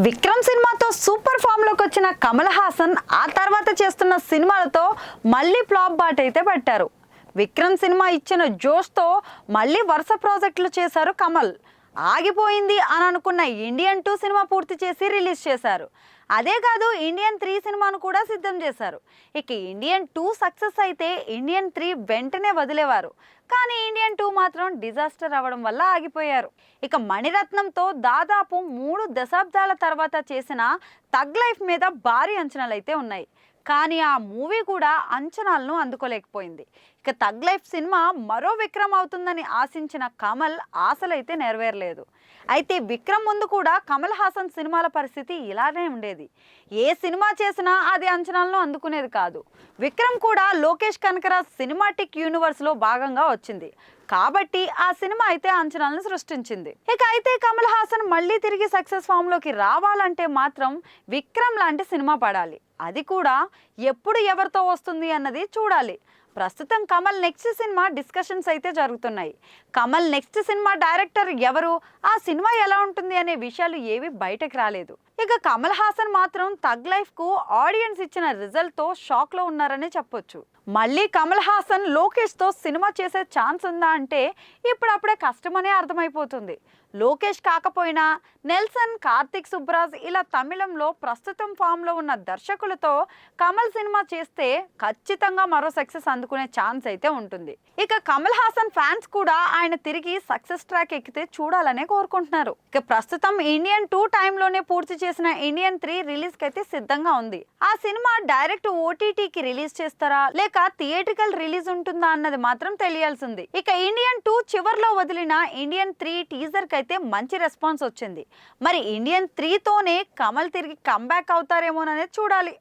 విక్రమ్ సినిమాతో super form లోకి వచ్చిన కమల్ హాసన్ ఆ తర్వాత చేస్తున్న సినిమాలతో మళ్ళీ ఫ్లాప్ బాట్ అయితే పట్టారు. విక్రమ్ సినిమా ఇచ్చిన జోష్తో మళ్ళీ వరుస ప్రాజెక్టులు చేశారు కమల్. ఆగిపోయింది అని అనుకున్న ఇండియన్ 2 సినిమా పూర్తి చేసి రిలీజ్ చేశారు. అదే కాదు, ఇండియన్ 3 సినిమాను కూడా సిద్ధం చేశారు. ఇక ఇండియన్ 2 సక్సెస్ అయితే ఇండియన్ 3 వెంటనే వదిలేవారు. కానీ ఇండియన్ 2 మాత్రం డిజాస్టర్ అవ్వడం వల్ల ఆగిపోయారు. ఇక మణిరత్నంతో దాదాపు 3 దశాబ్దాల తర్వాత చేసిన తగ్ లైఫ్ మీద భారీ అంచనాలు అయితే ఉన్నాయి. కానీ ఆ మూవీ కూడా అంచనాలను అందుకోలేకపోయింది. ఇక తగ్ లైఫ్ సినిమా మరో విక్రమ్ అవుతుందని ఆశించిన కమల్ ఆశలైతే నెరవేరలేదు. అయితే విక్రమ్ ముందు కూడా కమల్ హాసన్ సినిమాల పరిస్థితి ఇలానే ఉండేది. ఏ సినిమా చేసినా అది అంచనాలను అందుకునేది కాదు. విక్రమ్ కూడా లోకేష్ కనకరాజ్ సినిమాటిక్ యూనివర్స్లో భాగంగా వచ్చింది కాబట్టి ఆ సినిమా అయితే అంచనాలను సృష్టించింది. ఇక అయితే కమల్ హాసన్ మళ్ళీ తిరిగి సక్సెస్ ఫామ్లోకి రావాలంటే మాత్రం విక్రమ్ లాంటి సినిమా పడాలి. అది కూడా ఎప్పుడు ఎవరితో వస్తుంది అన్నది చూడాలి. ప్రస్తుతం కమల్ నెక్స్ట్ సినిమా డిస్కషన్స్ అయితే జరుగుతున్నాయి. కమల్ నెక్స్ట్ సినిమా డైరెక్టర్ ఎవరు, ఆ సినిమా ఎలా ఉంటుంది అనే విషయాలు ఏవి బయటకు రాలేదు. ఇక కమల్ హాసన్ మాత్రం తగ్ లైఫ్ కు ఆడియన్స్ ఇచ్చిన రిజల్ట్ తో షాక్ లో ఉన్నారని చెప్పొచ్చు. మళ్ళీ కమల్ హాసన్ లోకేష్ తో సినిమా చేసే ఛాన్స్ ఉందా అంటే ఇప్పుడప్పుడే కష్టమనే అర్థమైపోతుంది. లోకేష్ కాకపోయినా నెల్సన్, కార్తిక్ సుబ్బరాజ్ ఇలా తమిళంలో ప్రస్తుతం ఫామ్ లో ఉన్న దర్శకులతో కమల్ సినిమా చేస్తే ఖచ్చితంగా మరో సక్సెస్ అందుకునే ఛాన్స్ అయితే ఉంటుంది. ఇక కమల్ హాసన్ ఫ్యాన్స్ కూడా ఆయన తిరిగి సక్సెస్ ట్రాక్ ఎక్కితే చూడాలనే కోరుకుంటున్నారు. ఇక ప్రస్తుతం ఇండియన్ 2 టైంలోనే పూర్తి చేసిన ఇండియన్ 3 రిలీజ్ కి అయితే సిద్ధంగా ఉంది. ఆ సినిమా డైరెక్ట్ ఓటీటీకి రిలీజ్ చేస్తారా లేక థియేట్రికల్ రిలీజ్ ఉంటుందా అన్నది మాత్రం తెలియాల్సింది. ఇక ఇండియన్ 2 చివర్లో వదిలిన ఇండియన్ 3 టీజర్ కి అయితే మంచి రెస్పాన్స్ వచ్చింది. మరి ఇండియన్ 3 తోనే కమల్ తిరిగి కంబ్యాక్ అవుతారేమోననేది చూడాలి.